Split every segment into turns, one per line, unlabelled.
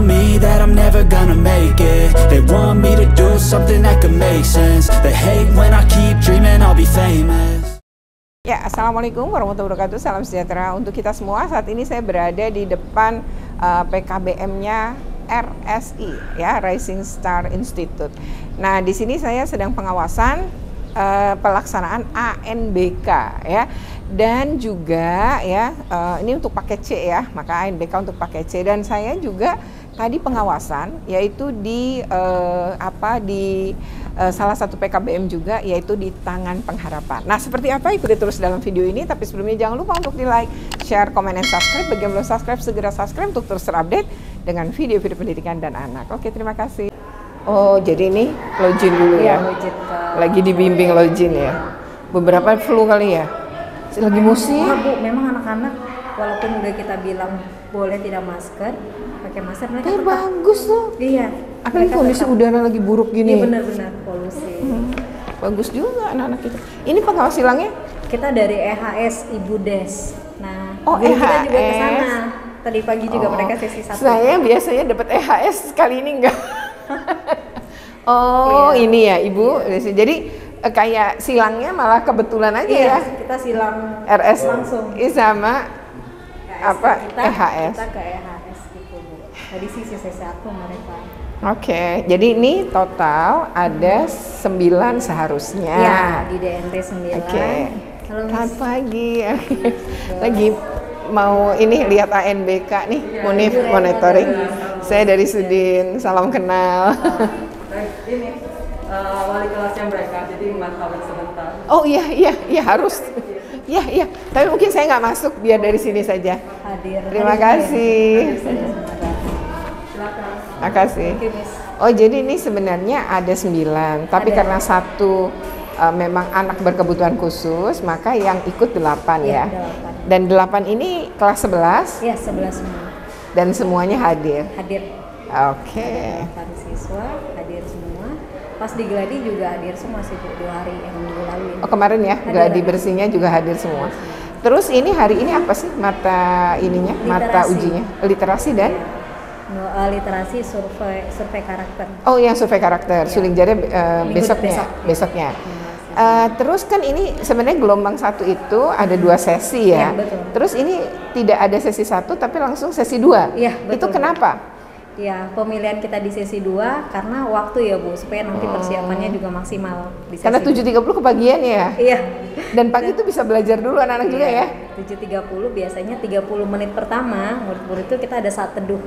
tell me that I'm never gonna make it. They want me to do something that could make sense. They hate when I keep dreaming I'll be famous.
Ya, Assalamualaikum warahmatullahi wabarakatuh. Salam sejahtera untuk kita semua. Saat ini saya berada di depan PKBM-nya RSI, ya, Rising Star Institute. Nah, di sini saya sedang pengawasan pelaksanaan ANBK, ya, dan juga ya ini untuk paket C, ya, maka ANBK untuk paket C. Dan saya juga tadi pengawasan, yaitu di salah satu PKBM juga, yaitu di Tangan Pengharapan. Nah, seperti apa? Ikuti terus dalam video ini. Tapi sebelumnya jangan lupa untuk di like, share, komen, dan subscribe. Bagi yang belum subscribe, segera subscribe untuk terus terupdate dengan video-video pendidikan dan anak. Oke, terima kasih. Oh, jadi ini login dulu ya?
Login
lagi dibimbing login ya? Beberapa flu kali ya? Lagi musim?
Bu, memang anak-anak walaupun udah kita bilang boleh tidak masker, pakai masker, mereka tetap.
Bagus tuh.
Iya.
Apalagi kondisi udara lagi buruk gini.
Iya, benar-benar polusi.
Bagus juga anak-anak kita. Ini pengawas silangnya?
Kita dari EHS Ibu Des. Nah,
oh,
guru kita juga
EHS.
ke sana. Tadi pagi juga mereka sesi 1.
Saya biasanya dapat EHS, kali ini enggak. Oh, iya. Ini ya Ibu. Iya. Jadi kayak silangnya malah kebetulan aja,
iya,
ya.
Kita silang
RS
langsung.
Sama
kita,
EHS.
Kita ke EHS gitu, Bu. Tadi sisi sesi 1 mereka.
Oke, jadi ini total ada 9 seharusnya.
Ya, di DNT 9.
Oke.
Selamat
pagi. Lagi mau ini lihat ANBK nih, Munif monitoring. Saya dari Sudin, salam kenal.
Ini wali kelasnya mereka, jadi mantapin sebentar.
Oh iya harus. Iya. Tapi mungkin saya nggak masuk, biar dari sini saja.
Hadir.
Terima kasih.
Silakan.
Terima kasih. Oh, jadi ini sebenarnya ada 9, tapi karena satu memang anak berkebutuhan khusus, maka yang ikut 8 ya.
8.
Dan 8 ini kelas 11?
Iya, 11 semua.
Dan semuanya hadir?
Hadir.
Oke.
8 siswa hadir semua. Pas di Gladi juga hadir semua sih, Bu, 2 hari yang minggu lalu.
Oh, kemarin ya, Gladi bersihnya juga hadir semua. Terus ini hari ini apa sih mata ininya?
Literasi.
Mata ujinya? Literasi dan?
Literasi survei karakter.
Oh, yang survei karakter.
Ya.
Suling jari
besok.
besoknya. Terus kan ini sebenarnya gelombang 1 itu ada 2 sesi ya.
Iya, betul.
Terus ini tidak ada sesi 1 tapi langsung sesi 2.
Iya, betul.
Itu kenapa?
Ya, pemilihan kita di sesi 2 karena waktu ya, Bu, supaya nanti persiapannya juga maksimal di sesi.
Karena 7.30 kepagian ya?
Iya.
Dan pagi itu bisa belajar dulu anak-anak juga ya?
7.30 biasanya 30 menit pertama murid-murid itu kita ada saat teduh.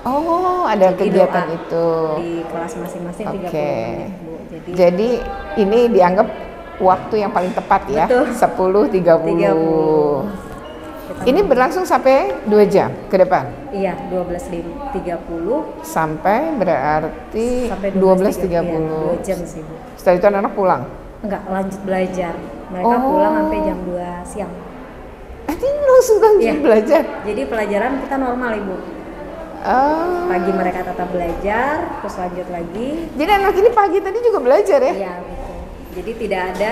Oh, ada kegiatan itu.
Di kelas masing-masing 30 menit, Bu.
Jadi ini dianggap waktu yang paling tepat ya?
Betul.
10.30. Ini berlangsung sampai 2 jam ke depan?
Iya, 12.30
sampai berarti
sampai
12.30.
2 jam sih, Bu.
Setelah itu anak pulang?
Enggak, lanjut belajar. Mereka pulang sampai jam 2 siang.
Ini langsung lanjut belajar?
Jadi pelajaran kita normal, Ibu. Pagi mereka tetap belajar, terus lanjut lagi.
Jadi anak ini pagi tadi juga belajar ya?
Iya, betul. Jadi tidak ada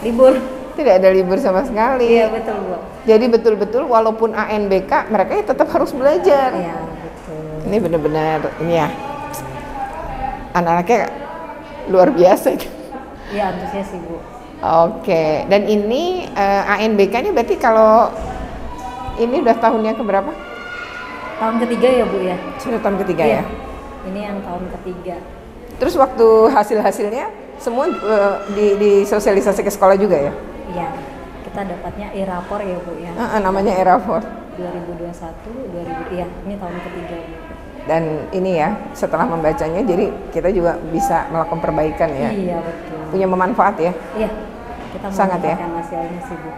libur.
Tidak ada libur sama sekali.
Iya, betul, Bu.
Jadi betul-betul walaupun ANBK mereka tetap harus belajar.
Iya, betul.
Ini benar-benar ini ya. Anak-anaknya luar biasa.
Iya, antusias sih, Bu.
Oke. Dan ini ANBK ini berarti kalau ini udah tahunnya keberapa?
Tahun ketiga ya, Bu, ya?
Sudah tahun ketiga ya?
Ini yang tahun ketiga.
Terus waktu hasil-hasilnya semua disosialisasi ke sekolah juga ya?
Iya, kita dapatnya e-rapor ya, Bu, ya.
Namanya e-rapor.
2021, iya, ini tahun ketiga, Bu.
Dan ini ya, setelah membacanya jadi kita juga bisa melakukan perbaikan ya?
Iya, betul.
Punya memanfaat ya?
Iya, kita
sangat ya?
memanfaatkan hasilnya sih, Bu.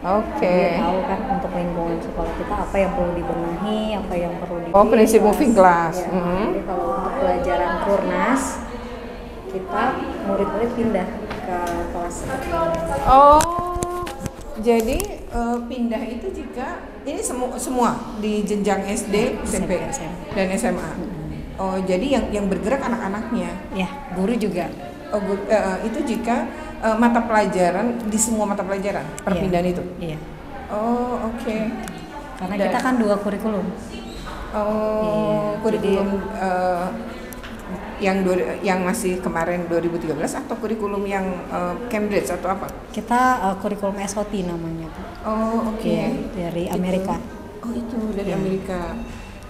Oke.
Jadi tahu kan untuk lingkungan sekolah kita apa yang perlu dibenahi, apa yang perlu di.
Oh, prinsip moving class.
Ya. Jadi kalau untuk pelajaran Kurnas kita murid-murid pindah ke kelas seperti ini.
Oh, jadi pindah itu jika ini semua di jenjang SD, SMP, dan SMA. Oh, jadi yang bergerak anak-anaknya.
Ya, guru juga.
Oh, itu jika mata pelajaran di semua mata pelajaran perpindahan itu.
Iya.
Oh, oke.
Karena kita kan 2 kurikulum.
Oh, kurikulum yang masih kemarin 2013 atau kurikulum yang Cambridge atau apa?
Kita kurikulum SOT namanya, Bu.
Oh, oke.
Dari Amerika.
Oh, itu dari Amerika.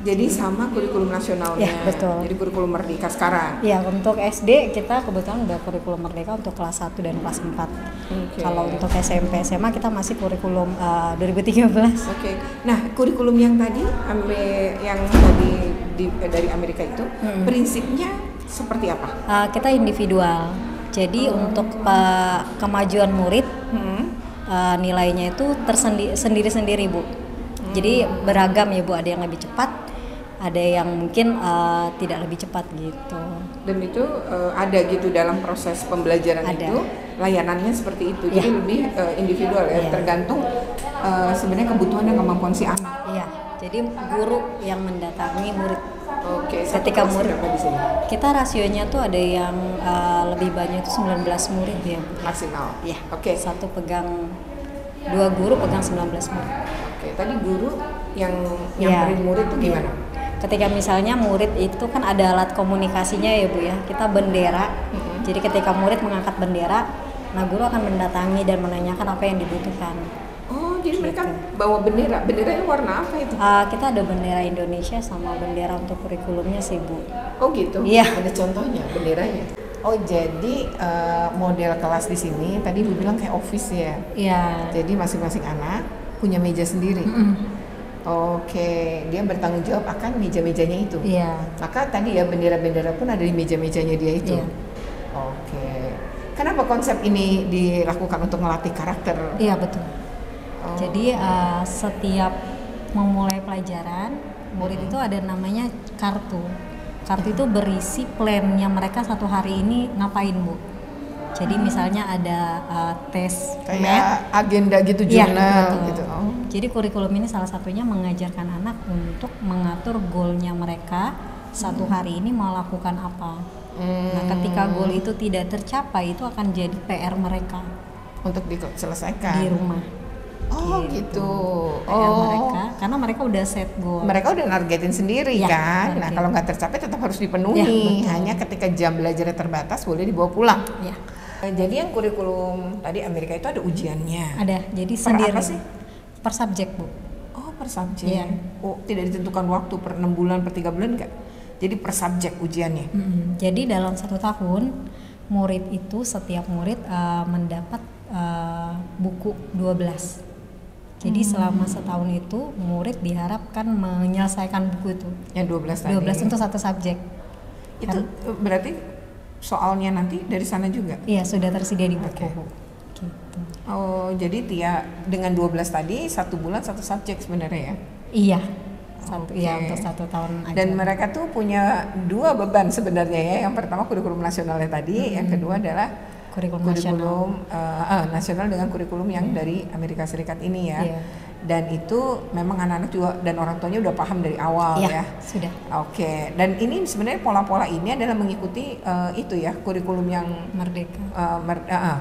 Jadi sama kurikulum nasionalnya.
Ya, betul.
Jadi kurikulum Merdeka sekarang.
Ya, untuk SD kita kebetulan udah kurikulum Merdeka untuk kelas 1 dan kelas 4.
Okay.
Kalau untuk SMP, SMA kita masih kurikulum 2013.
Oke. Nah, kurikulum yang tadi dari Amerika itu prinsipnya seperti apa?
Kita individual. Jadi untuk kemajuan murid nilainya itu sendiri-sendiri, Bu. Jadi beragam ya, Bu. Ada yang lebih cepat, ada yang mungkin tidak lebih cepat gitu.
Dan itu ada gitu dalam proses pembelajaran
ada.
itu layanannya seperti itu. Jadi lebih individual ya, tergantung sebenarnya kebutuhan dan kemampuan si anak.
Iya. Jadi guru yang mendatangi murid.
Oke.
Ketika murid
berapa di sini?
Kita rasionya tuh ada yang lebih banyak itu 19 murid ya.
Maksimal.
Iya.
Oke.
Dua guru pegang 19 murid.
Oke, tadi guru yang nyamperin murid itu gimana?
Ketika misalnya murid itu kan ada alat komunikasinya ya, Bu ya. Kita bendera. Jadi ketika murid mengangkat bendera, nah guru akan mendatangi dan menanyakan apa yang dibutuhkan.
Oh, jadi mereka bawa bendera. Benderanya warna apa itu?
Kita ada bendera Indonesia sama bendera untuk kurikulumnya sih, Bu.
Oh gitu?
Iya.
Ada contohnya benderanya? Oh, jadi model kelas di sini tadi Bu bilang kayak office ya?
Iya.
Jadi masing-masing anak punya meja sendiri? Oke, dia bertanggung jawab akan meja-mejanya itu?
Iya.
Maka tadi ya bendera-bendera pun ada di meja-mejanya dia itu?
Iya.
Oke. Kenapa konsep ini dilakukan untuk melatih karakter?
Iya, betul.
Oh.
Jadi setiap memulai pelajaran, murid itu ada namanya kartu. Kartu itu berisi plannya mereka satu hari ini ngapain, Bu. Jadi misalnya ada tes
kayak agenda gitu, jurnal gitu. Oh.
Jadi kurikulum ini salah satunya mengajarkan anak untuk mengatur goalnya mereka satu hari ini mau lakukan apa. Nah, ketika goal itu tidak tercapai, itu akan jadi PR mereka
untuk diselesaikan
di rumah.
Oh gitu.
PR mereka, karena mereka udah set goal.
Mereka udah nargetin sendiri kan. Nah, kalau nggak tercapai tetap harus dipenuhi. Hanya ketika jam belajarnya terbatas boleh dibawa pulang.
Ya.
Jadi yang kurikulum tadi Amerika itu ada ujiannya.
Ada. Jadi
per
sendiri.
apa sih?
Per subjek, Bu.
Oh, per subjek.
Iya.
Oh, tidak ditentukan waktu per 6 bulan, per 3 bulan enggak? Jadi per subjek ujiannya.
Jadi dalam 1 tahun murid itu setiap murid mendapat buku 12. Jadi selama setahun itu murid diharapkan menyelesaikan buku itu.
Yang 12 tadi.
12 untuk satu subjek.
Itu berarti soalnya nanti dari sana juga?
Iya, sudah tersedia di buku.
Okay.
Gitu.
Oh, jadi dengan 12 tadi 1 bulan 1 subjek sebenarnya ya?
Iya. Iya, untuk 1 tahun aja.
Dan mereka tuh punya 2 beban sebenarnya ya. Yang pertama kurikulum nasionalnya tadi, yang kedua adalah kurikulum nasional dengan kurikulum yang dari Amerika Serikat ini ya.
Iya.
Dan itu memang anak-anak juga dan orang tuanya udah paham dari awal ya.
Sudah.
Oke. Dan ini sebenarnya pola-pola ini adalah mengikuti itu ya, kurikulum yang
Merdeka.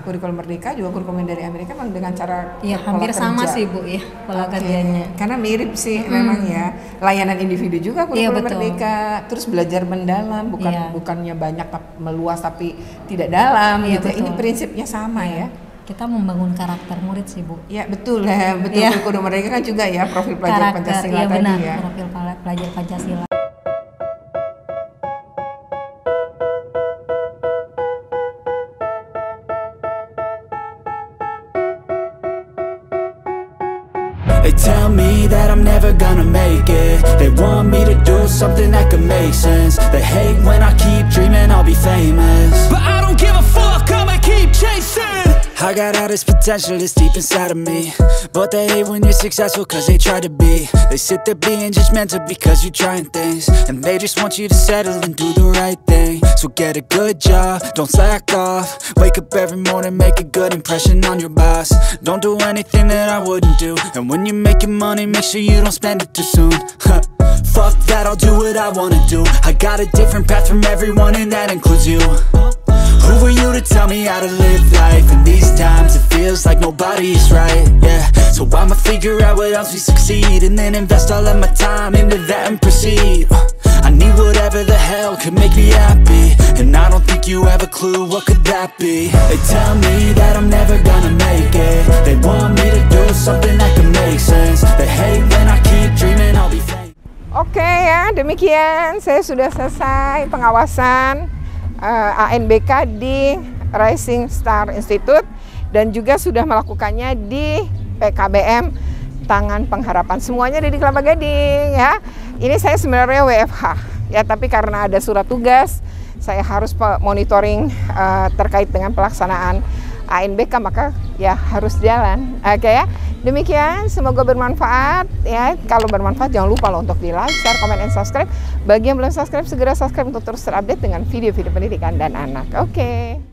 Kurikulum Merdeka juga kurikulum dari Amerika memang dengan cara
hampir sama sih, Bu ya, pola kerjanya.
Karena mirip sih memang ya. Layanan individu juga kurikulum Merdeka. Terus belajar mendalam, bukannya banyak meluas tapi tidak dalam gitu.
Betul.
Ini prinsipnya sama ya.
Kita membangun karakter murid sih, Bu.
Ya betul ya, kurikulum Merdeka kan juga ya profil pelajar Pancasila tadi
benar,
ya.
Profil pelajar Pancasila.
They tell me that I'm never gonna make it. They want me to do something that could make sense. They hate when I keep dreaming I'll be famous, but I don't give a fuck, I'ma keep chasing. I got all this potential that's deep inside of me, but they hate when you're successful cause they try to be. They sit there being judgmental because you're trying things, and they just want you to settle and do the right thing. So get a good job, don't slack off. Wake up every morning, make a good impression on your boss. Don't do anything that I wouldn't do, and when you're making money, make sure you don't spend it too soon. Fuck that, I'll do what I wanna do. I got a different path from everyone and that includes you. Who are you to tell me how to live life? In these times it feels like nobody's right, yeah. So I'ma figure out what else we succeed, and then invest all of my time into that and proceed. I need whatever the hell could make me happy, and I don't think you have a clue what could that be. They tell me that I'm never gonna make it. They want me to do something that can make sense. They hate when I keep dreaming I'll be famous.
Oke ya, demikian saya sudah selesai pengawasan ANBK di Rising Star Institute dan juga sudah melakukannya di PKBM Tangan Pengharapan. Semuanya ada di Kelapa Gading ya. Ini saya sebenarnya WFH ya, tapi karena ada surat tugas saya harus monitoring terkait dengan pelaksanaan ANBK, maka ya harus jalan. Oke ya. Demikian, semoga bermanfaat ya. Kalau bermanfaat jangan lupa loh untuk di like, share, comment, and subscribe. Bagi yang belum subscribe segera subscribe untuk terus terupdate dengan video-video pendidikan dan anak. Oke.